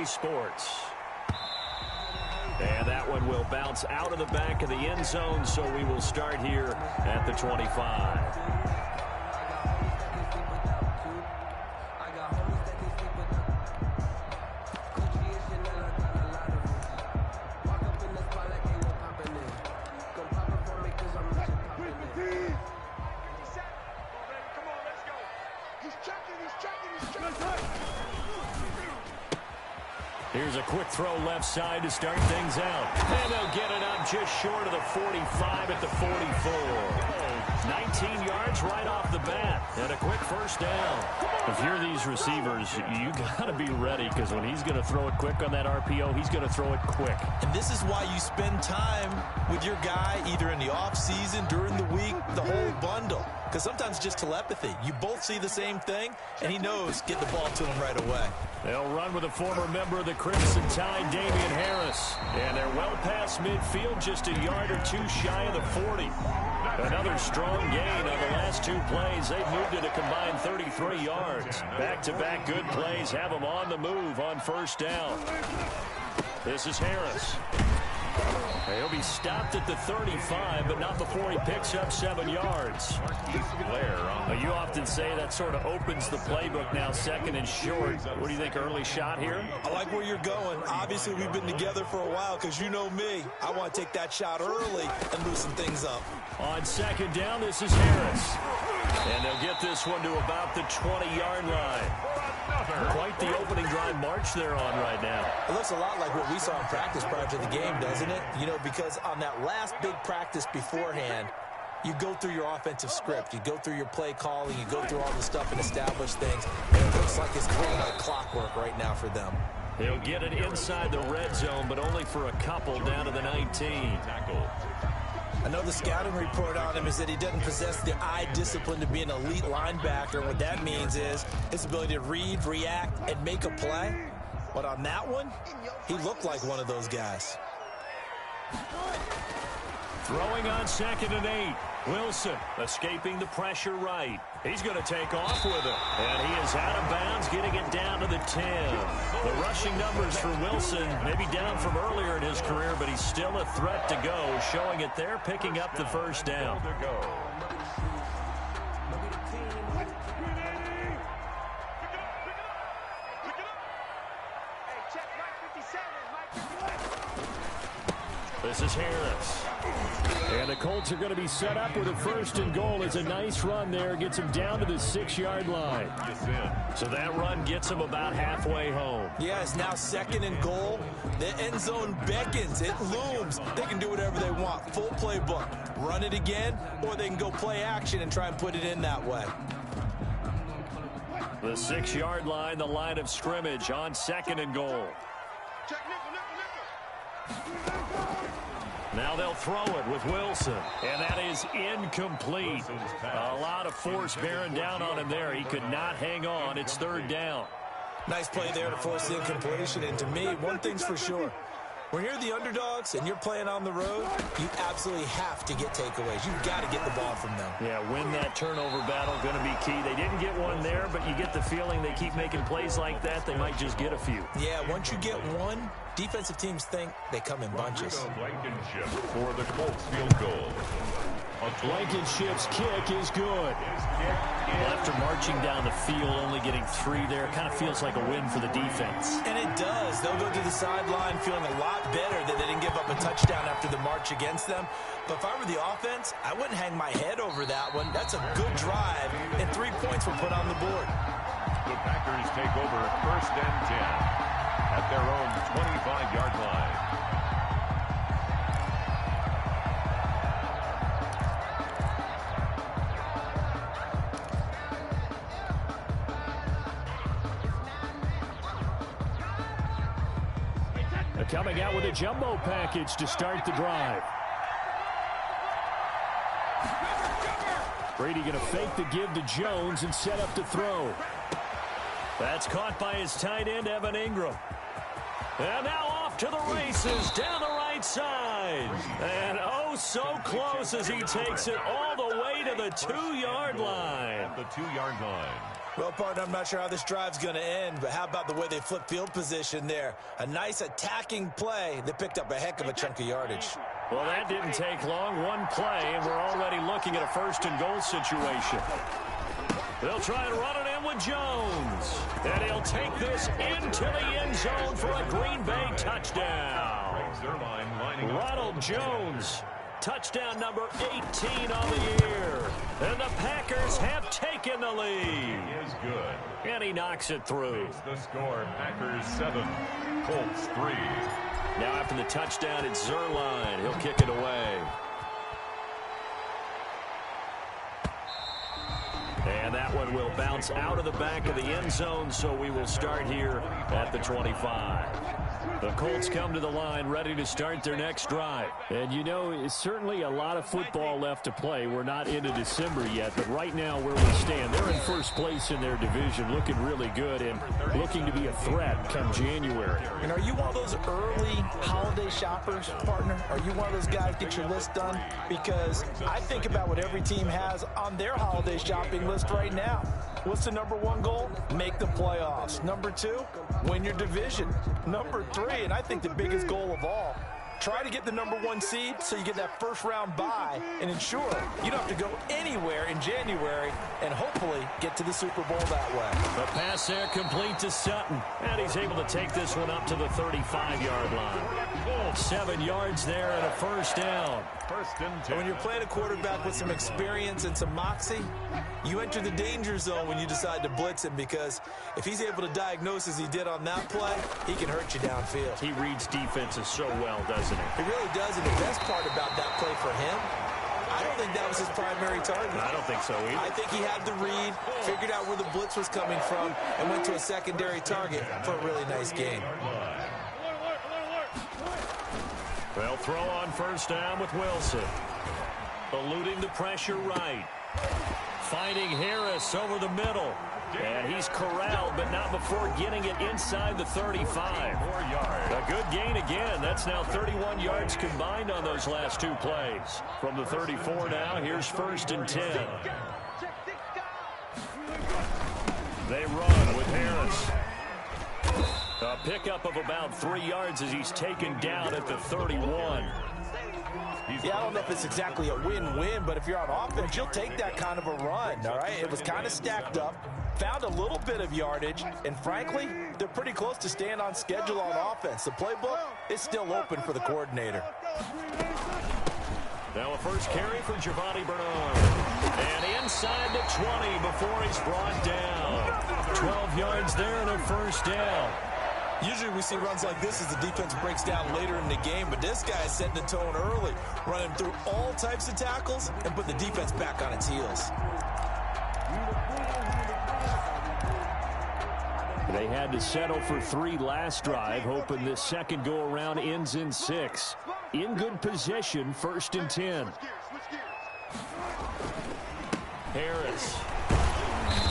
EA Sports. And that one will bounce out of the back of the end zone, so we will start here at the 25. Here's a quick throw left side to start things out. And they'll get it up just short of the 45 at the 44. 19 yards right off the bat. And a quick first down. If you're these receivers, you got to be ready, because when he's going to throw it quick on that RPO, he's going to throw it quick. And this is why you spend time with your guy either in the offseason, during the week, the whole bundle. Because sometimes it's just telepathy. You both see the same thing, and he knows get the ball to him right away. They'll run with a former member of the Crimson Tide, Damian Harris. And they're well past midfield, just a yard or two shy of the 40. Another strong gain on the last two plays. They've moved it a combined 33 yards. Back-to-back good plays have them on the move on first down. This is Harris. He'll be stopped at the 35, but not before he picks up 7 yards. You often say that sort of opens the playbook now, second and short. What do you think, early shot here? I like where you're going. Obviously, we've been together for a while, because you know me. I want to take that shot early and loosen things up. On second down, this is Harris. And they'll get this one to about the 20-yard line. Quite the opening drive march they're on right now. It looks a lot like what we saw in practice prior to the game, doesn't it? You know, because on that last big practice beforehand, you go through your offensive script. You go through your play calling. You go through all the stuff and establish things. And it looks like it's going like clockwork right now for them. He'll get it inside the red zone, but only for a couple down to the 19. I know the scouting report on him is that he doesn't possess the eye discipline to be an elite linebacker. And what that means is his ability to read, react, and make a play. But on that one, he looked like one of those guys. Throwing on 2nd and 8. Wilson escaping the pressure right. He's going to take off with it. And he is out of bounds, getting it down to the 10. The rushing numbers for Wilson, maybe down from earlier in his career, but he's still a threat to go, showing it there, picking up the first down. This is Harris. And the Colts are going to be set up with a 1st and goal. It's a nice run there. Gets them down to the 6-yard line. So that run gets them about halfway home. Yeah, it's now 2nd and goal. The end zone beckons. It looms. They can do whatever they want. Full playbook. Run it again, or they can go play action and try and put it in that way. The 6-yard line, the line of scrimmage on 2nd and goal. Now they'll throw it with Wilson, and that is incomplete. A lot of force bearing down on him there. He could not hang on. It's 3rd down. Nice play there to force the incompletion. And to me, one thing's for sure. When you're the underdogs and you're playing on the road, you absolutely have to get takeaways. You've got to get the ball from them. Yeah, win that turnover battle, going to be key. They didn't get one there, but you get the feeling they keep making plays like that, they might just get a few. Yeah, once you get one, defensive teams think they come in bunches. Blankenship for the Colts field goal. Blankenship's kick is good. Well, after marching down the field, only getting 3 there, kind of feels like a win for the defense. And it does. They'll go to the sideline feeling a lot better that they didn't give up a touchdown after the march against them. But if I were the offense, I wouldn't hang my head over that one. That's a good drive, and 3 points were put on the board. The Packers take over 1st and 10 at their own 25-yard line. Coming out with a jumbo package to start the drive. Brady going to fake the give to Jones and set up to throw. That's caught by his tight end, Evan Ingram. And now off to the races down the right side. And oh, so close as he takes it all the way to the 2-yard line. At the 2-yard line. Well, partner, I'm not sure how this drive's going to end, but how about the way they flip field position there? A nice attacking play that picked up a heck of a chunk of yardage. Well, that didn't take long. One play, and we're already looking at a first-and-goal situation. They'll try and run it in with Jones. And he'll take this into the end zone for a Green Bay touchdown. Ronald Jones, touchdown number 18 on the year. And the Packers have taken the lead. He is good. And he knocks it through. The score, Packers 7, Colts 3. Now after the touchdown, it's Zerline. He'll kick it away. And that one will bounce out of the back of the end zone, so we will start here at the 25. The Colts come to the line ready to start their next drive. And, you know, it's certainly a lot of football left to play. We're not into December yet, but right now where we stand, they're in first place in their division, looking really good and looking to be a threat come January. And are you one of those early holiday shoppers, partner? Are you one of those guys get your list done? Because I think about what every team has on their holiday shopping list right now. What's the number one goal? Make the playoffs. Number two, win your division. Number three, and I think the biggest goal of all, try to get the number one seed so you get that first round bye and ensure you don't have to go anywhere in January and hopefully get to the Super Bowl that way. The pass there complete to Sutton, and he's able to take this one up to the 35-yard line. 7 yards there and a first down. And when you're playing a quarterback with some experience and some moxie, you enter the danger zone when you decide to blitz him, because if he's able to diagnose as he did on that play, he can hurt you downfield. He reads defenses so well, doesn't he? He really does, and the best part about that play for him, I don't think that was his primary target. I don't think so either. I think he had the read, figured out where the blitz was coming from, and went to a secondary target for a really nice game. They'll throw on first down with Wilson. Eluding the pressure right. Finding Harris over the middle. And he's corralled, but not before getting it inside the 35. A good gain again. That's now 31 yards combined on those last two plays. From the 34 now, here's first and 10. They run with Harris. A pickup of about 3 yards as he's taken down at the 31. Yeah, I don't know if it's exactly a win-win, but if you're on offense, you'll take that kind of a run, all right? It was kind of stacked up, found a little bit of yardage, and frankly, they're pretty close to staying on schedule on offense. The playbook is still open for the coordinator. Now a first carry for Giovanni Bernard. And inside the 20 before he's brought down. 12 yards there and a first down. Usually we see runs like this as the defense breaks down later in the game, but this guy is setting the tone early, running through all types of tackles and put the defense back on its heels. They had to settle for 3 last drive, hoping this second go-around ends in 6. In good position, first and 10. Harris.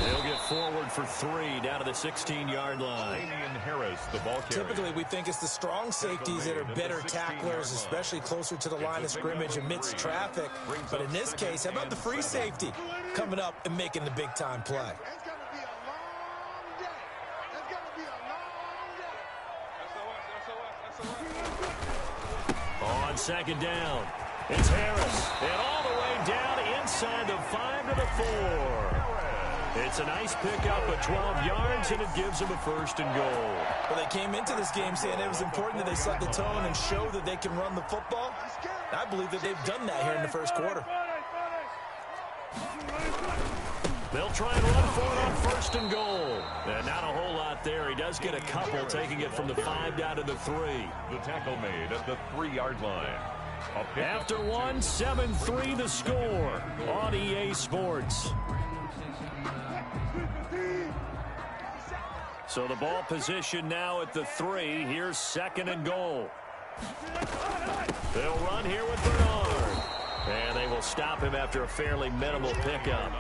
They'll get forward for 3 down to the 16-yard line. Harris, the ball carrier. Typically, we think it's the strong safeties that are better tacklers, especially closer to the line of scrimmage amidst traffic. But in this case, how about the free safety coming up and making the big-time play? On second down, it's Harris. And all the way down inside the 5 to the 4. It's a nice pickup of 12 yards, and it gives them a first and goal. Well, they came into this game saying it was important that they set the tone and show that they can run the football. I believe that they've done that here in the first quarter. They'll try and run for it on first and goal. And not a whole lot there. He does get a couple, taking it from the 5 down to the 3. The tackle made at the 3-yard line. After one, 7-3 the score on EA Sports. So the ball position now at the 3. Here's second and goal. They'll run here with Bernard. And they will stop him after a fairly minimal pickup.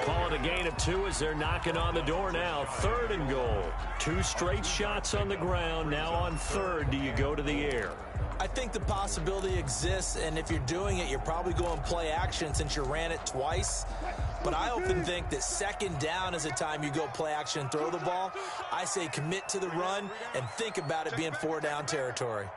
Call it a gain of 2 as they're knocking on the door now. Third and goal. 2 straight shots on the ground. Now on third, do you go to the air? I think the possibility exists, and if you're doing it, you're probably going play action since you ran it twice. But I often think that second down is a time you go play action and throw the ball. I say commit to the run and think about it being 4-down territory.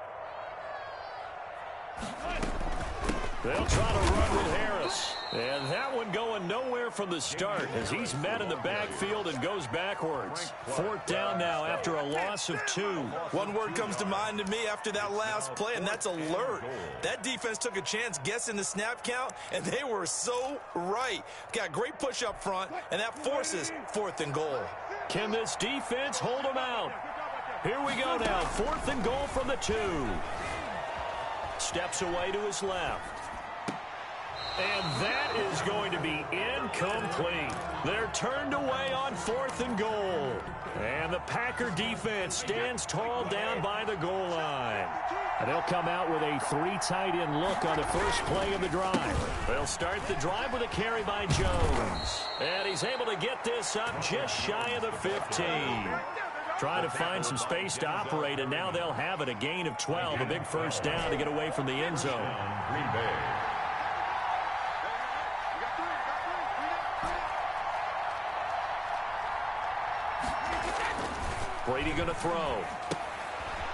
They'll try to run with Harris. And that one going nowhere from the start as he's met in the backfield and goes backwards. 4th down now after a loss of 2. One word comes to mind to me after that last play, and that's alert. That defense took a chance guessing the snap count, and they were so right. Got great push up front, and that forces 4th and goal. Can this defense hold them out? Here we go now. 4th and goal from the 2. Steps away to his left. And that is going to be incomplete. They're turned away on 4th and goal. And the Packer defense stands tall down by the goal line. And they'll come out with a 3 tight end look on the first play of the drive. They'll start the drive with a carry by Jones. And he's able to get this up just shy of the 15. Trying to find some space to operate, and now they'll have it. A gain of 12, a big first down to get away from the end zone. Green Bay. Brady going to throw.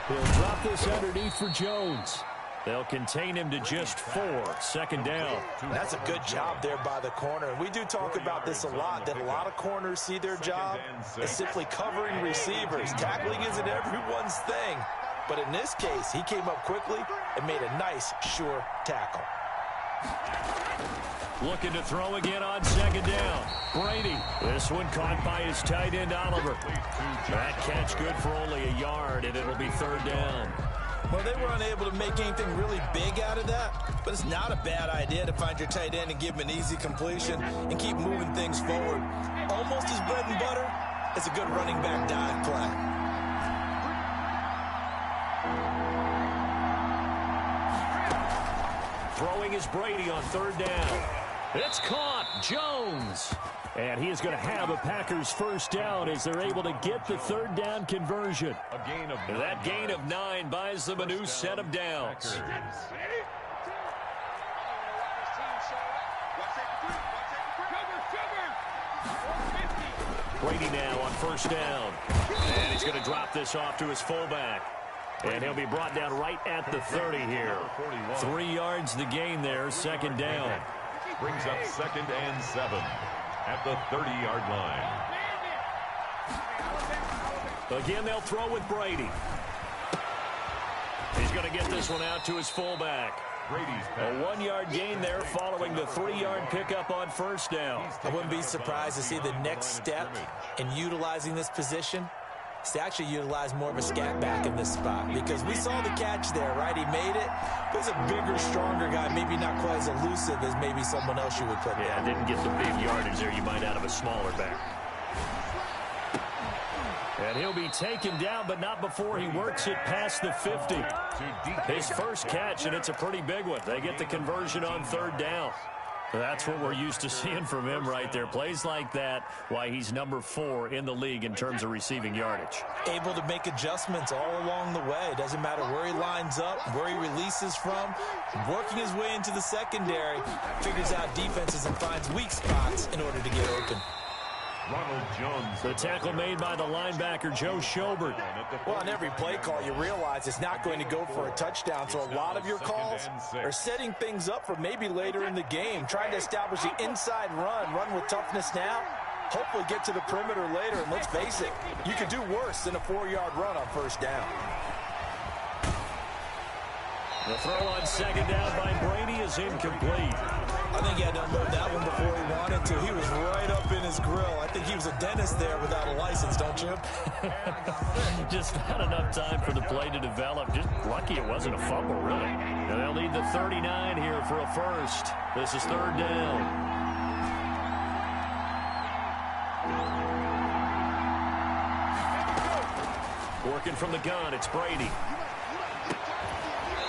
He'll drop this underneath for Jones. They'll contain him to just 4. 2nd down. That's a good job there by the corner. And we do talk about this a lot, that a lot of corners see their job as simply covering receivers. Tackling isn't everyone's thing. But in this case, he came up quickly and made a nice, sure tackle. Looking to throw again on 2nd down. Brady. This one caught by his tight end, Oliver. That catch good for only a yard, and it'll be 3rd down. Well, they were unable to make anything really big out of that, but it's not a bad idea to find your tight end and give him an easy completion and keep moving things forward. Almost as bread and butter as a good running back dive play. Throwing is Brady on 3rd down. It's caught. Jones. And he is going to have a Packers first down as they're able to get the 3rd down conversion. That gain of 9 buys them a new set of downs. Brady now on 1st down. And he's going to drop this off to his fullback. And he'll be brought down right at the 30 here. 3 yards the gain there, 2nd down. Brings up 2nd and 7 at the 30-yard line. Again, they'll throw with Brady. He's going to get this one out to his fullback. A 1-yard gain there following the 3-yard pickup on 1st down. I wouldn't be surprised to see the next step in utilizing this position is to actually utilize more of a scat back in this spot, because we saw the catch there, right? He made it, but he's a bigger, stronger guy, maybe not quite as elusive as maybe someone else you would put there. Yeah, didn't get the big yardage there you might out of a smaller back. And he'll be taken down, but not before he works it past the 50. His first catch, and it's a pretty big one. They get the conversion on 3rd down. That's what we're used to seeing from him right there. Plays like that, why he's number 4 in the league in terms of receiving yardage. Able to make adjustments all along the way. Doesn't matter where he lines up, where he releases from. Working his way into the secondary, figures out defenses and finds weak spots in order to get open. Ronald Jones. The tackle made by the linebacker, Joe Schobert. Well, on every play call, you realize it's not going to go for a touchdown, so a lot of your calls are setting things up for maybe later in the game, trying to establish the inside run with toughness now, hopefully get to the perimeter later, and let's face it, you could do worse than a 4-yard run on 1st down. The throw on 2nd down by Brady is incomplete. I think he had to unload that one before he wanted to. He was right up in his grill. I think he was a dentist there without a license, don't you? Just not enough time for the play to develop. Just lucky it wasn't a fumble, really. And they'll need the 39 here for a first. This is 3rd down. Working from the gun, it's Brady.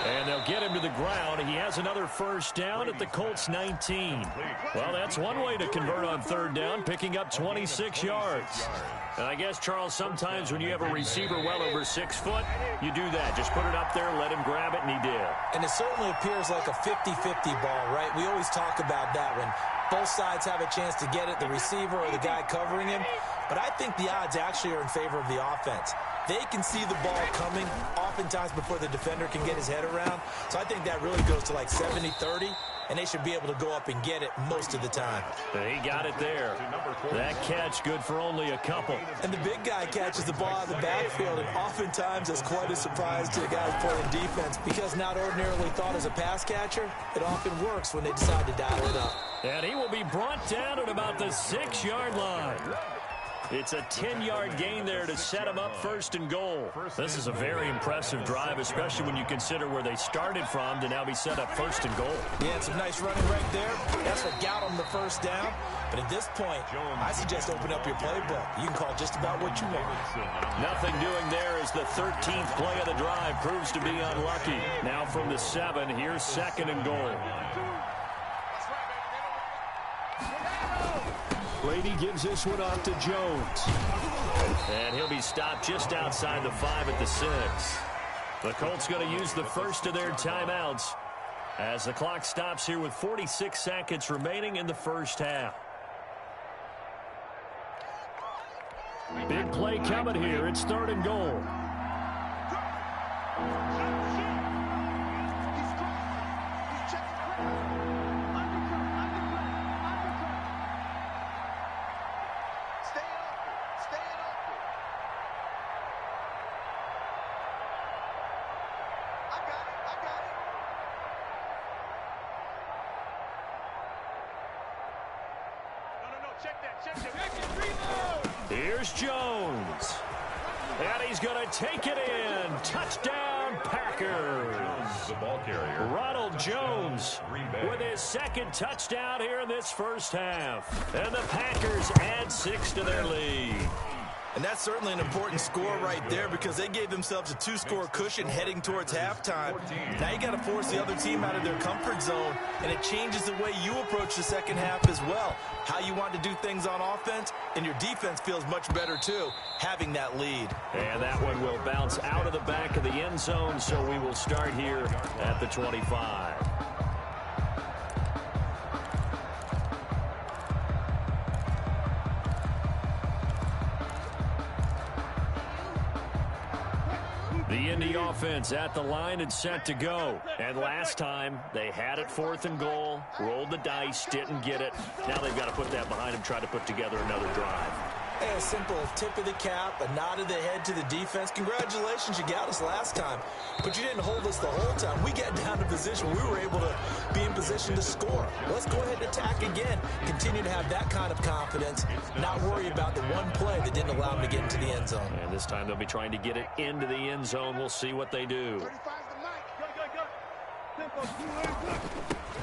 And they'll get him to the ground. He has another first down at the Colts 19. Well, that's one way to convert on third down, picking up 26 yards. And I guess, Charles, sometimes when you have a receiver well over 6 foot, you do that. Just put it up there, let him grab it, and he did. And it certainly appears like a 50-50 ball, right? We always talk about that when both sides have a chance to get it, the receiver or the guy covering him. But I think the odds actually are in favor of the offense. They can see the ball coming oftentimes before the defender can get his head around. So I think that really goes to like 70-30, and they should be able to go up and get it most of the time. He got it there. That catch good for only a couple. And the big guy catches the ball out of the backfield, and oftentimes it's quite a surprise to the guys playing defense because not ordinarily thought as a pass catcher, it often works when they decide to dial it up. And he will be brought down at about the 6-yard line. It's a 10-yard gain there to set him up first and goal. This is a very impressive drive, especially when you consider where they started from to now be set up first and goal. Yeah, some nice running right there. That's what got them the first down. But at this point, I suggest open up your playbook. You can call just about what you want. Nothing doing there as the 13th play of the drive proves to be unlucky. Now from the 7, here's second and goal. Brady gives this one off to Jones. And he'll be stopped just outside the 5 at the 6. The Colts going to use the first of their timeouts as the clock stops here with 46 seconds remaining in the first half. Big play coming here. It's third and goal. Here's Jones. And he's going to take it in. Touchdown, Packers. The ball carrier, Ronald Jones with his second touchdown here in this first half. And the Packers add 6 to their lead. And that's certainly an important score right there because they gave themselves a 2-score cushion heading towards halftime. Now you got to force the other team out of their comfort zone, and it changes the way you approach the second half as well. How you want to do things on offense, and your defense feels much better too, having that lead. And that one will bounce out of the back of the end zone, so we will start here at the 25. The Indy offense at the line and set to go. And last time, they had it 4th and goal, rolled the dice, didn't get it. Now they've got to put that behind them, try to put together another drive. Hey, a simple tip of the cap, a nod of the head to the defense. Congratulations, you got us last time. But you didn't hold us the whole time. We got down to position. We were able to be in position to score. Let's go ahead and attack again. Continue to have that kind of confidence. Not worry about the one play that didn't allow them to get into the end zone. And this time they'll be trying to get it into the end zone. We'll see what they do.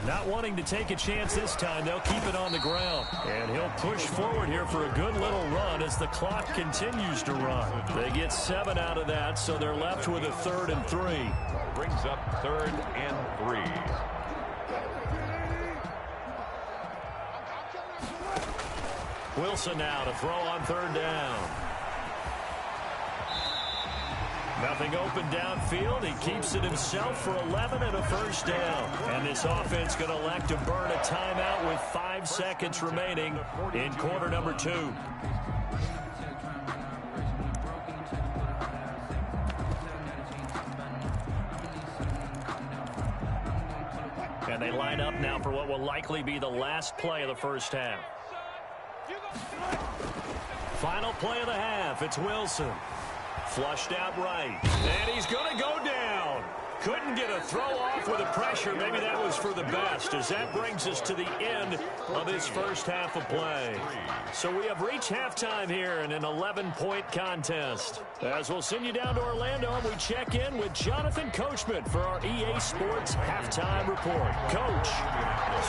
Not wanting to take a chance this time, they'll keep it on the ground. And he'll push forward here for a good little run as the clock continues to run. They get 7 out of that, so they're left with a 3rd and 3. brings up 3rd and 3. Wilson now to throw on 3rd down. Nothing open downfield. He keeps it himself for 11 and a first down. And this offense going to elect to burn a timeout with 5 seconds remaining in quarter number 2. And they line up now for what will likely be the last play of the first half. Final play of the half. It's Wilson. Flushed out right. And he's going to go down. Couldn't get a throw off with the pressure. Maybe that was for the best, as that brings us to the end of this first half of play. So we have reached halftime here in an 11-point contest. As we'll send you down to Orlando, and we check in with Jonathan Coachman for our EA Sports Halftime Report. Coach.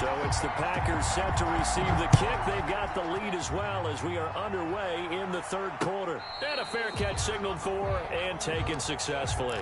So it's the Packers set to receive the kick. They've got the lead as well as we are underway in the third quarter. And a fair catch signaled for and taken successfully.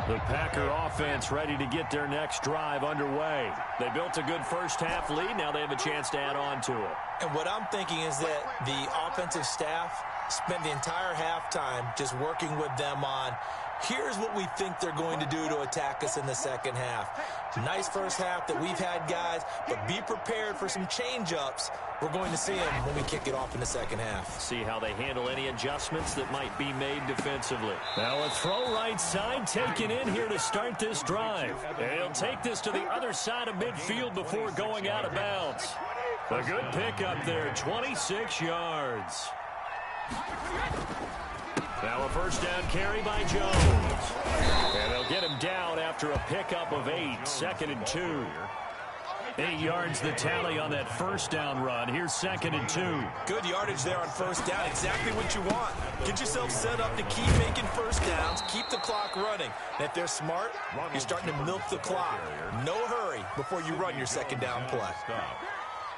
The Packer offense ready to get their next drive underway. They built a good first half lead. Now they have a chance to add on to it. And what I'm thinking is that the offensive staff spent the entire halftime just working with them on, here's what we think they're going to do to attack us in the second half. Nice first half that we've had, guys, but be prepared for some change-ups. We're going to see them when we kick it off in the second half. See how they handle any adjustments that might be made defensively. Now a throw right side taken in here to start this drive. And he'll take this to the other side of midfield before going out of bounds. A good pickup there, 26 yards. Now a first down carry by Jones. And they'll get him down after a pickup of 8, 2nd and 2. 8 yards the tally on that first down run. Here's 2nd and 2. Good yardage there on first down. Exactly what you want. Get yourself set up to keep making first downs. Keep the clock running. And if they're smart, you're starting to milk the clock. No hurry before you run your second down play.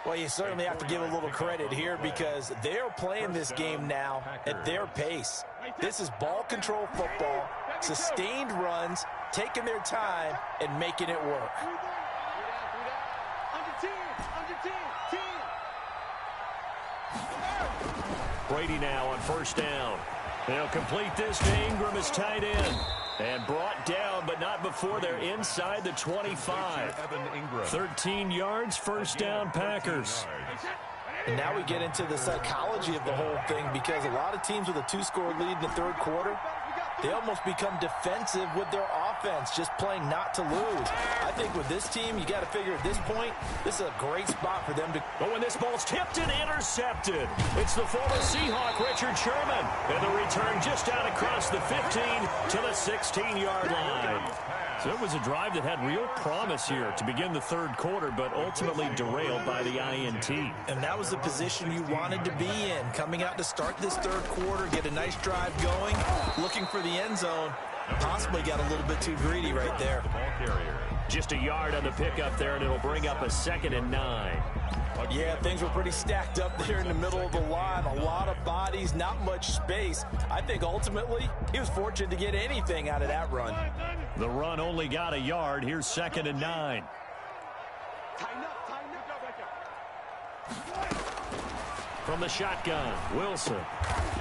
Well, you certainly have to give a little credit here because they're playing this game now at their pace. This is ball control football, sustained runs, taking their time, and making it work. Brady now on first down. They'll complete this to Ingram as tight end. And brought down, but not before they're inside the 25. 13 yards, first down, Packers. And now we get into the psychology of the whole thing because a lot of teams with a 2-score lead in the third quarter, they almost become defensive with their offense, just playing not to lose. I think with this team, you got to figure at this point, this is a great spot for them to... But when this ball's tipped and intercepted, it's the former Seahawk, Richard Sherman. And the return just out across the 15 to the 16-yard line. So it was a drive that had real promise here to begin the third quarter, but ultimately derailed by the INT. And that was the position you wanted to be in, coming out to start this third quarter, get a nice drive going, looking for the end zone. Possibly got a little bit too greedy right there. Just a yard on the pickup there, and it'll bring up a 2nd and 9. Yeah, things were pretty stacked up there in the middle of the line. A lot of bodies, not much space. I think ultimately he was fortunate to get anything out of that run. The run only got a yard. Here's 2nd and 9. From the shotgun, Wilson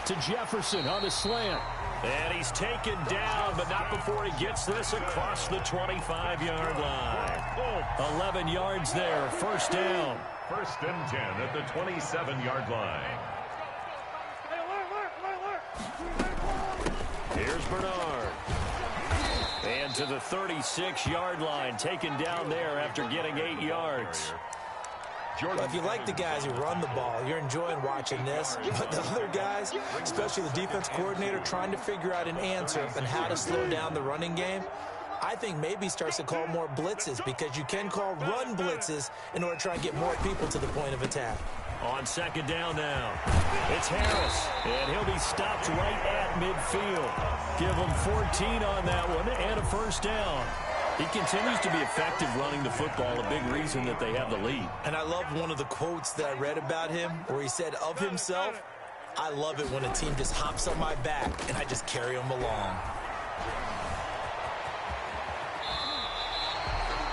to Jefferson on the slant. And he's taken down, but not before he gets this across the 25-yard line. 11 yards there, first down. 1st and 10 at the 27-yard line. Here's Bernard. And to the 36-yard line, taken down there after getting 8 yards. Well, if you like the guys who run the ball, you're enjoying watching this. But the other guys, especially the defense coordinator, trying to figure out an answer on how to slow down the running game, I think maybe starts to call more blitzes because you can call run blitzes in order to try and get more people to the point of attack. On 2nd down now, it's Harris, and he'll be stopped right at midfield. Give him 14 on that one and a first down. He continues to be effective running the football, a big reason that they have the lead. And I love one of the quotes that I read about him where he said of himself, I love it when a team just hops on my back and I just carry them along.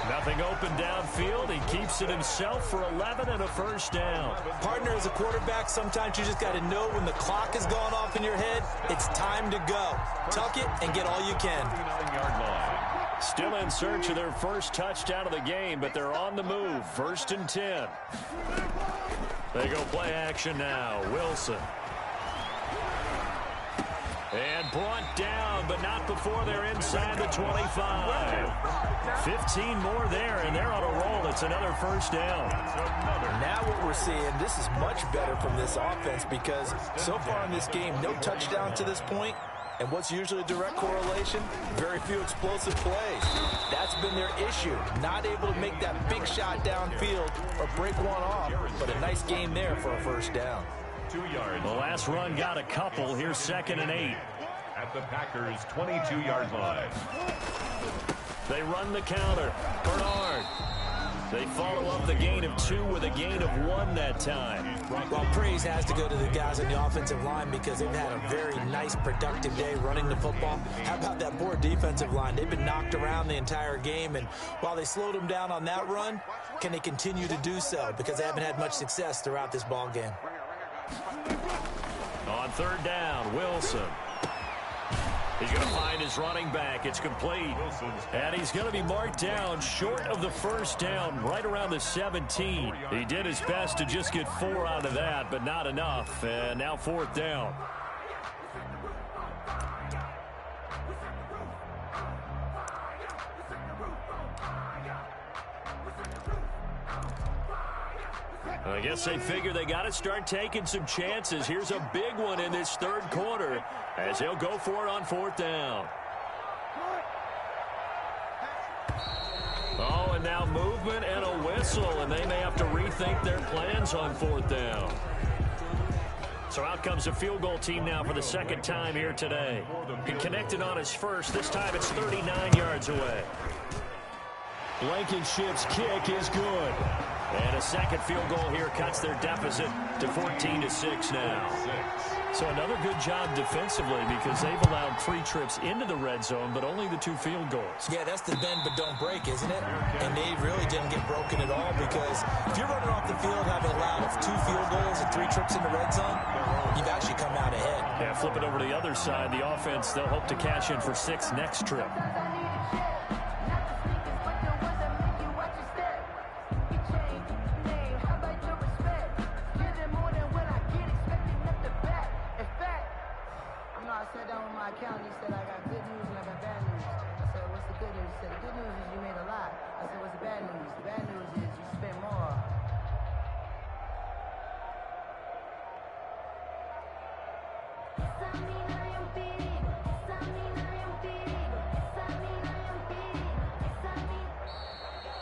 Nothing open downfield. He keeps it himself for 11 and a first down. Partner, as a quarterback, sometimes you just got to know when the clock has gone off in your head, it's time to go. Tuck it and get all you can. Still in search of their first touchdown of the game, but they're on the move. 1st and 10. They go play action now. Wilson. And brought down, but not before they're inside the 25. 15 more there, and they're on a roll. It's another first down. Now what we're seeing, this is much better from this offense because so far in this game, no touchdown to this point. And what's usually a direct correlation? Very few explosive plays. That's been their issue. Not able to make that big shot downfield or break one off, but a nice game there for a first down. 2 yards. The last run got a couple. Here's 2nd and 8. At the Packers' 22-yard line. They run the counter. Bernard. They follow up the gain of 2 with a gain of 1 that time. Well, praise has to go to the guys on the offensive line because they've had a very nice, productive day running the football. How about that poor defensive line? They've been knocked around the entire game, and while they slowed them down on that run, can they continue to do so? Because they haven't had much success throughout this ball game. On 3rd down, Wilson. He's going to find his running back. It's complete. And he's going to be marked down short of the 1st down, right around the 17. He did his best to just get 4 out of that, but not enough. And now 4th down. I guess they figure they got to start taking some chances. Here's a big one in this 3rd quarter as he'll go for it on 4th down. Oh, and now movement and a whistle, and they may have to rethink their plans on 4th down. So out comes a field goal team now for the 2nd time here today. He connected on his first. This time it's 39 yards away. Blankenship's kick is good. And a 2nd field goal here cuts their deficit to 14-6 now. So another good job defensively because they've allowed 3 trips into the red zone, but only the 2 field goals. Yeah, that's the bend but don't break, isn't it? And they really didn't get broken at all because if you're running off the field having allowed 2 field goals and 3 trips in the red zone, you've actually come out ahead. Yeah, flip it over to the other side. The offense, they'll hope to cash in for 6 next trip.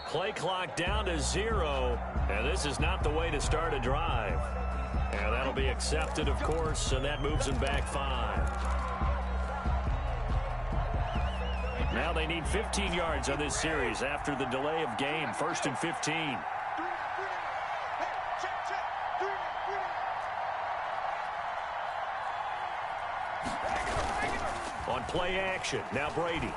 Play clock down to 0, and this is not the way to start a drive. And that'll be accepted, of course, and that moves them back 5. Now they need 15 yards on this series after the delay of game. 1st and 15. On play action, now Brady.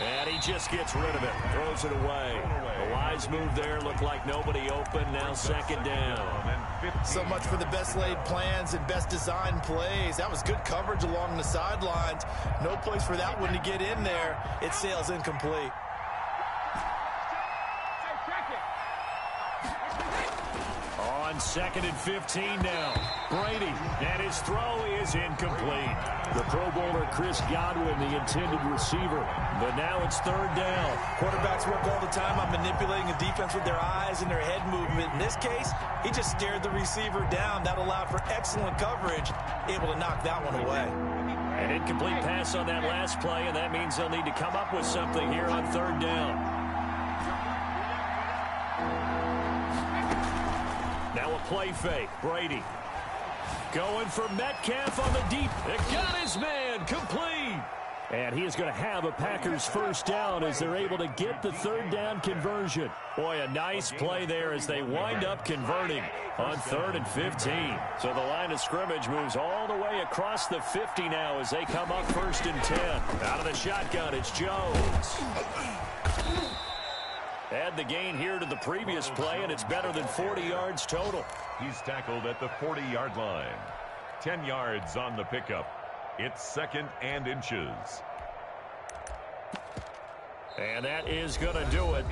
And he just gets rid of it, throws it away. A wise move there, looked like nobody open, now 2nd down. So much for the best laid plans and best designed plays. That was good coverage along the sidelines. No place for that one to get in there. It sails incomplete. On 2nd and 15 now. Brady, and his throw is incomplete. The Pro Bowler Chris Godwin, the intended receiver. But now it's 3rd down. Quarterbacks work all the time on manipulating the defense with their eyes and their head movement. In this case, he just stared the receiver down. That allowed for excellent coverage, able to knock that one away. An incomplete pass on that last play, and that means they'll need to come up with something here on 3rd down. Now a play fake. Brady going for Metcalf on the deep. It got his man complete. And he is going to have a Packers 1st down as they're able to get the 3rd down conversion. Boy, a nice play there as they wind up converting on 3rd and 15. So the line of scrimmage moves all the way across the 50 now as they come up 1st and 10. Out of the shotgun, it's Jones. Add the gain here to the previous play, and it's better than 40 yards total. He's tackled at the 40-yard line. 10 yards on the pickup. It's 2nd and inches. And that is going to do it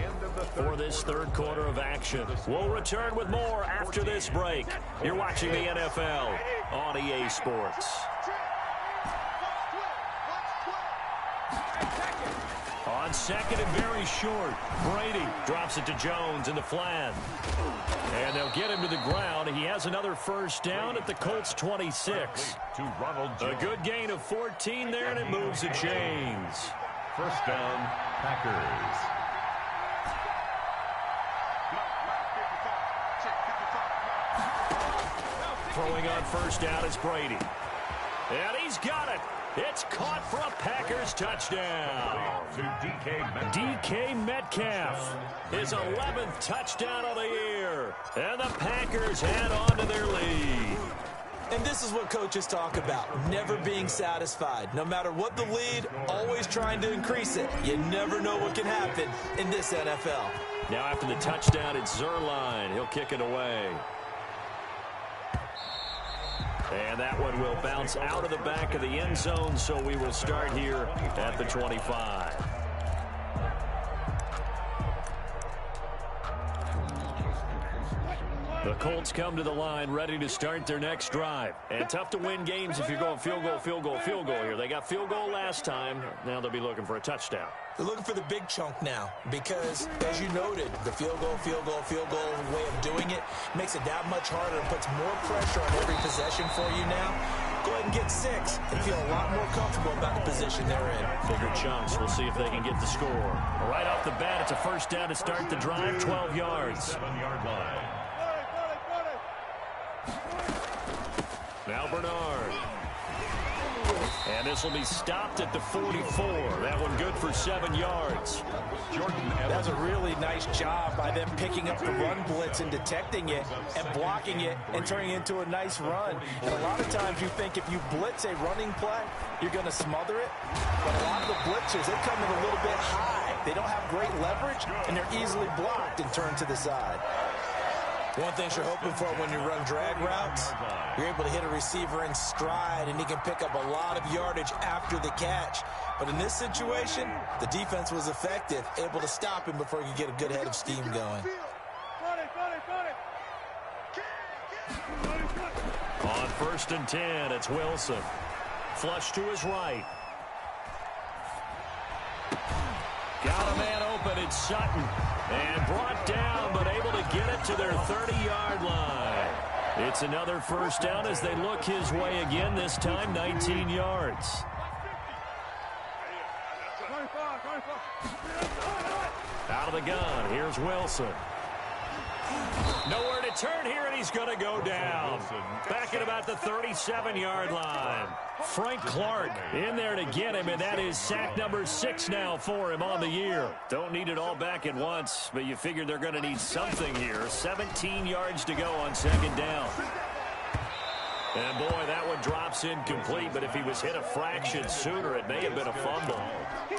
for this 3rd quarter of action. We'll return with more after this break. You're watching the NFL on EA Sports. On 2nd and very short, Brady drops it to Jones in the flat. And they'll get him to the ground. He has another 1st down at the Colts 26. A good gain of 14 there, and it moves the chains. 1st down, Packers. Throwing on 1st down is Brady. And he's got it. It's caught for a Packers touchdown. To DK Metcalf, his 11th touchdown of the year. And the Packers add on to their lead. And this is what coaches talk about, never being satisfied. No matter what the lead, always trying to increase it. You never know what can happen in this NFL. Now after the touchdown, it's Zerline. He'll kick it away. And that one will bounce out of the back of the end zone, so we will start here at the 25. The Colts come to the line ready to start their next drive. And tough to win games if you're going field goal, field goal, field goal here. They got field goal last time. Now they'll be looking for a touchdown. They're looking for the big chunk now because, as you noted, the field goal way of doing it makes it that much harder and puts more pressure on every possession for you now. Go ahead and get 6 and feel a lot more comfortable about the position they're in. Bigger chunks. We'll see if they can get the score. Right off the bat, it's a first down to start the drive, 12 yards. 7-yard line. Now Bernard. And this will be stopped at the 44. That one good for 7 yards. That was a really nice job by them picking up the run blitz and detecting it and blocking it and turning it into a nice run. And a lot of times you think if you blitz a running play, you're going to smother it. But a lot of the blitzers, they come in a little bit high. They don't have great leverage, and they're easily blocked and turned to the side. One thing you're hoping for when you run drag routes, you're able to hit a receiver in stride, and he can pick up a lot of yardage after the catch. But in this situation, the defense was effective, able to stop him before he could get a good head of steam going. On 1st and 10, it's Wilson. Flush to his right. Got a man open, it's Sutton. And brought down, but able to get it to their 30-yard line. It's another first down as they look his way again, this time 19 yards. Out of the gun, here's Wilson. Nowhere to turn here, and he's going to go down. Back at about the 37-yard line. Frank Clark in there to get him, and that is sack number 6 now for him on the year. Don't need it all back at once, but you figure they're going to need something here. 17 yards to go on 2nd down. And, boy, that one drops incomplete, but if he was hit a fraction sooner, it may have been a fumble.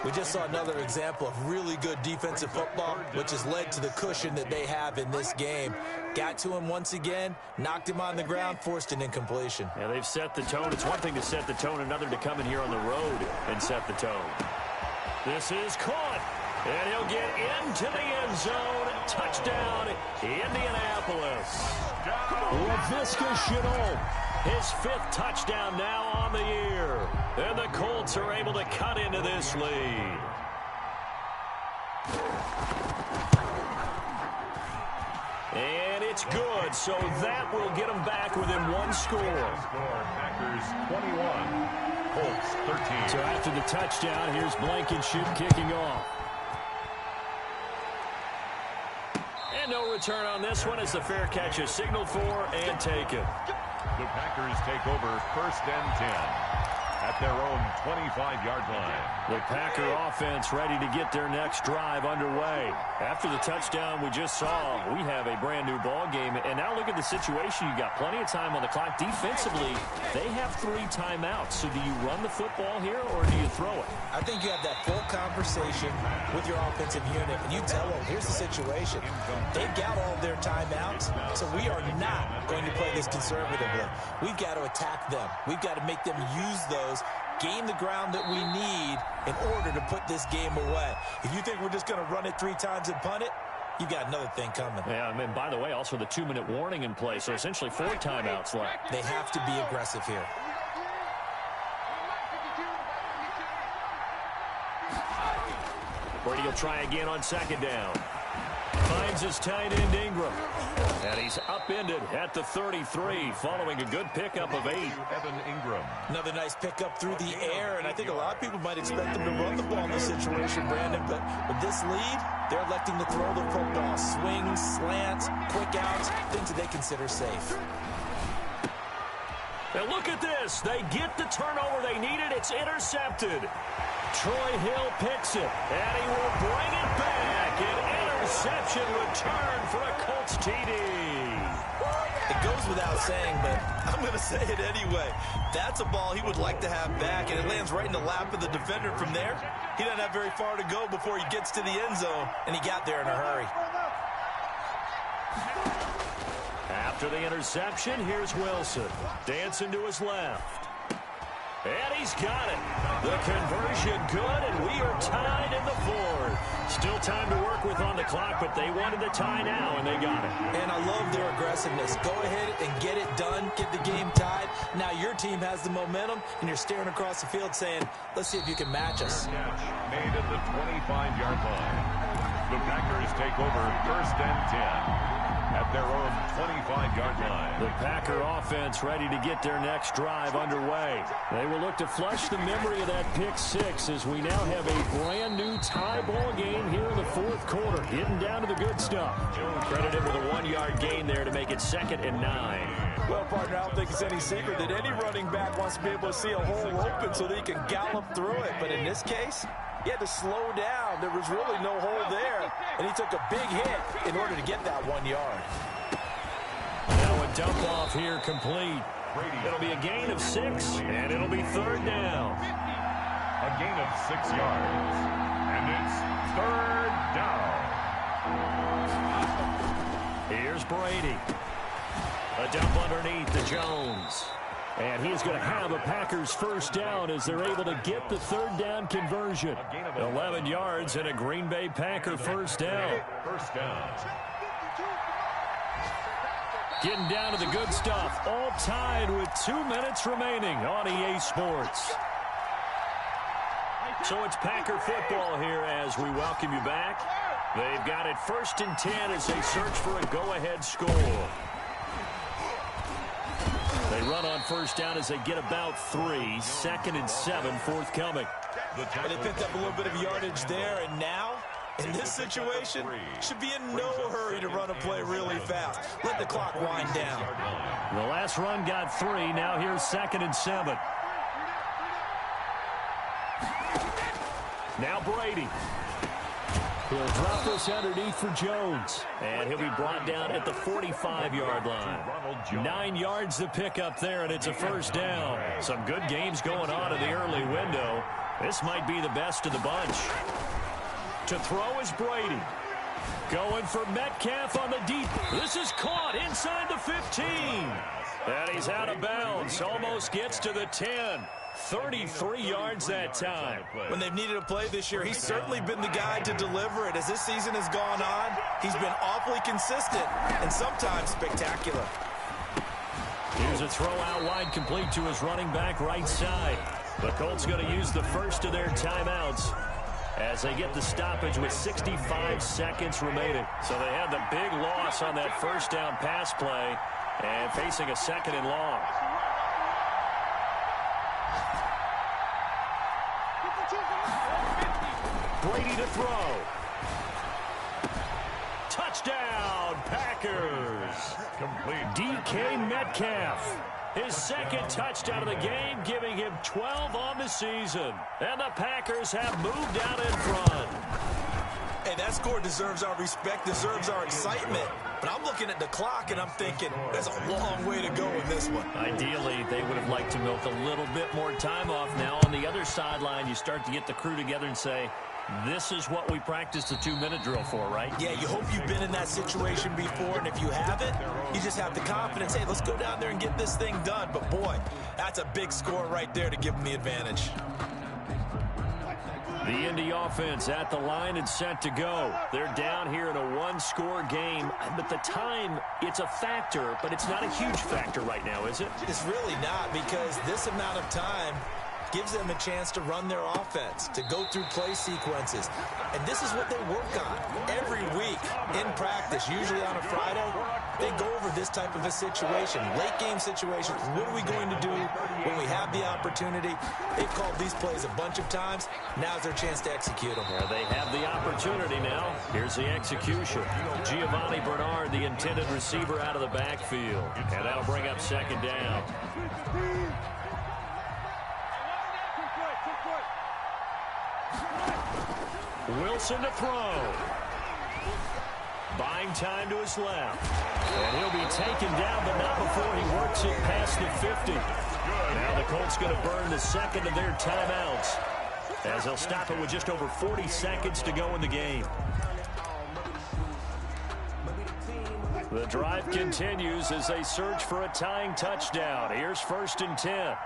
We just saw another example of really good defensive football, which has led to the cushion that they have in this game. Got to him once again, knocked him on the ground, forced an incompletion. Yeah, they've set the tone. It's one thing to set the tone, another to come in here on the road and set the tone. This is caught, and he'll get into the end zone. Touchdown, Indianapolis. Laviska Shenault, his 5th touchdown now on the year. And the Colts are able to cut into this lead. And it's good, so that will get them back within 1 score. Packers 21, Colts 13. So after the touchdown, here's Blankenship kicking off. And no return on this one as the fair catch is signaled for and taken. The Packers take over 1st and 10 at their own 25-yard line. The Packer offense ready to get their next drive underway. After the touchdown we just saw, we have a brand-new ball game. And now look at the situation. You got plenty of time on the clock. Defensively, they have 3 timeouts. So do you run the football here or do you throw it? I think you have that full conversation with your offensive unit, and you tell them, here's the situation. They've got all of their timeouts, so we are not going to play this conservatively. We've got to attack them. We've got to make them use those, gain the ground that we need in order to put this game away. If you think we're just going to run it 3 times and punt it, you've got another thing coming. Yeah, and by the way, also the 2-minute warning in play, so essentially 4 timeouts left. They have to be aggressive here. Brady will try again on 2nd down. Finds his tight end Ingram. And he's upended at the 33 following a good pickup of 8. Evan Ingram. Another nice pickup through the air, and I think a lot of people might expect them to run the ball in this situation, Brandon, but with this lead, they're electing to throw the football. Swings, slants, quick outs, things that they consider safe. And look at this. They get the turnover they needed. It's intercepted. Troy Hill picks it, and he will bring it back. An interception return for a Colts TD. It goes without saying, but I'm going to say it anyway. That's a ball he would like to have back, and it lands right in the lap of the defender from there. He doesn't have very far to go before he gets to the end zone, and he got there in a hurry. After the interception, here's Wilson. Dancing to his left. And he's got it. The conversion good, and we are tied in the fourth. Still time to work with on the clock, but they wanted the tie now, and they got it. And I love their aggressiveness. Go ahead and get it done. Get the game tied. Now your team has the momentum, and you're staring across the field saying, let's see if you can match us. Made at the 25-yard line. The Packers take over 1st and 10. At their own 25-yard line. The Packer offense ready to get their next drive underway. They will look to flush the memory of that pick six as we now have a brand new tie ball game here in the fourth quarter. Getting down to the good stuff. Credit him with a 1-yard gain there to make it 2nd and 9. Well, partner, I don't think it's any secret that any running back wants to be able to see a hole open so that he can gallop through it. But in this case, he had to slow down. There was really no hole there, and he took a big hit in order to get that 1 yard. Now a dump off here complete. It'll be a gain of 6, and it'll be 3rd down. A gain of 6 yards, and it's 3rd down. Here's Brady. A dump underneath to Jones. And he's going to have a Packers first down as they're able to get the 3rd down conversion. 11 yards and a Green Bay Packer first down. First down. Getting down to the good stuff. All tied with 2 minutes remaining on EA Sports. So it's Packer football here as we welcome you back. They've got it 1st and 10 as they search for a go-ahead score. They run on first down as they get about 3. 2nd and 7 forthcoming. They picked up a little bit of yardage there, and now, in this situation, should be in no hurry to run a play really fast. Let the clock wind down. The last run got 3. Now here's 2nd and 7. Now Brady. He'll drop this underneath for Jones. And he'll be brought down at the 45-yard line. 9 yards to pick up there, and it's a first down. Some good games going on in the early window. This might be the best of the bunch. To throw is Brady. Going for Metcalf on the deep. This is caught inside the 15. And he's out of bounds. Almost gets to the 10. 33 yards that time. When they've needed a play this year, he's certainly been the guy to deliver it. As this season has gone on, he's been awfully consistent and sometimes spectacular. Here's a throw out wide complete to his running back right side. The Colts going to use the first of their timeouts as they get the stoppage with 65 seconds remaining. So they had the big loss on that first down pass play and facing a 2nd and long. Brady to throw. Touchdown, Packers. Complete. DK Metcalf. His 2nd touchdown of the game, giving him 12 on the season. And the Packers have moved out in front. Hey, that score deserves our respect, deserves our excitement. But I'm looking at the clock, and I'm thinking, there's a long way to go in this one. Ideally, they would have liked to milk a little bit more time off. Now, on the other sideline, you start to get the crew together and say, this is what we practiced the 2-minute drill for, right? Yeah, you hope you've been in that situation before, and if you haven't, you just have the confidence, hey, let's go down there and get this thing done. But, boy, that's a big score right there to give them the advantage. The Indy offense at the line and set to go. They're down here in a 1-score game, but the time, it's a factor, but it's not a huge factor right now, is it? It's really not, because this amount of time, gives them a chance to run their offense, to go through play sequences. And this is what they work on every week in practice, usually on a Friday. They go over this type of a situation, late game situation. What are we going to do when we have the opportunity? They've called these plays a bunch of times. Now's their chance to execute them. Yeah, they have the opportunity now. Here's the execution. Giovanni Bernard, the intended receiver, out of the backfield. And that'll bring up second down. Wilson to throw. Buying time to his left. And he'll be taken down, but not before he works it past the 50. Now the Colts going to burn the second of their timeouts, as they'll stop it with just over 40 seconds to go in the game. The drive continues as they search for a tying touchdown. Here's 1st and 10.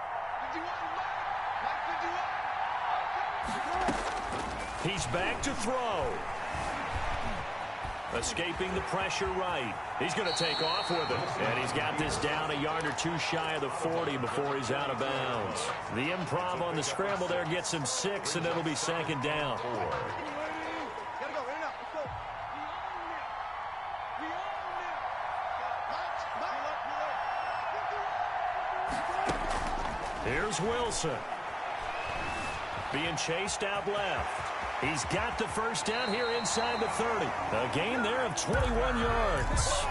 He's back to throw. Escaping the pressure right. He's going to take off with it. And he's got this down a yard or two shy of the 40 before he's out of bounds. The improv on the scramble there gets him 6, and it'll be second down. Here's Wilson. Being chased out left. He's got the first down here inside the 30. A gain there of 21 yards.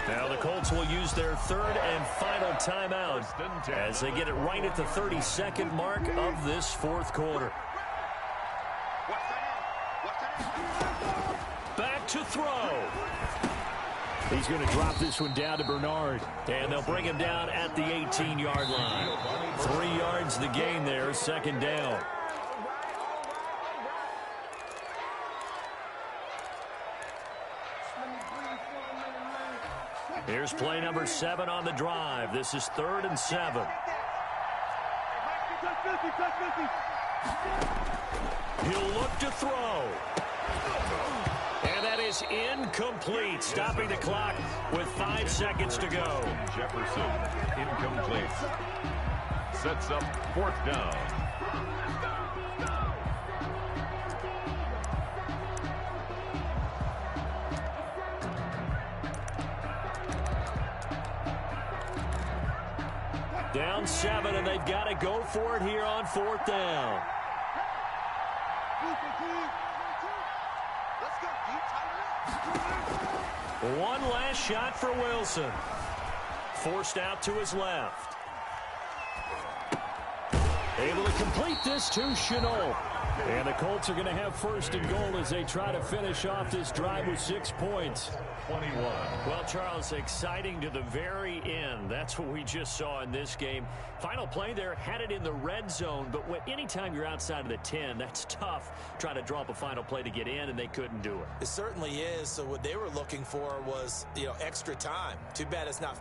Now the Colts will use their third and final timeout as they get it right at the 32nd mark of this fourth quarter. Back to throw. He's going to drop this one down to Bernard. And they'll bring him down at the 18-yard line. 3 yards the gain there, second down. Here's play number 7 on the drive. This is 3rd and 7. He'll look to throw. And that is incomplete, stopping the clock with 5 seconds to go. Jefferson, incomplete. Sets up 4th down. Down 7, and they've got to go for it here on 4th down. One last shot for Wilson. Forced out to his left. Able to complete this to Chenault. And the Colts are going to have 1st and goal as they try to finish off this drive with 6 points. 21. Well, Charles, exciting to the very end. That's what we just saw in this game. Final play there, had it in the red zone, but anytime you're outside of the 10, that's tough trying to draw up a final play to get in, and they couldn't do it. It certainly is. So what they were looking for was, extra time. Too bad it's not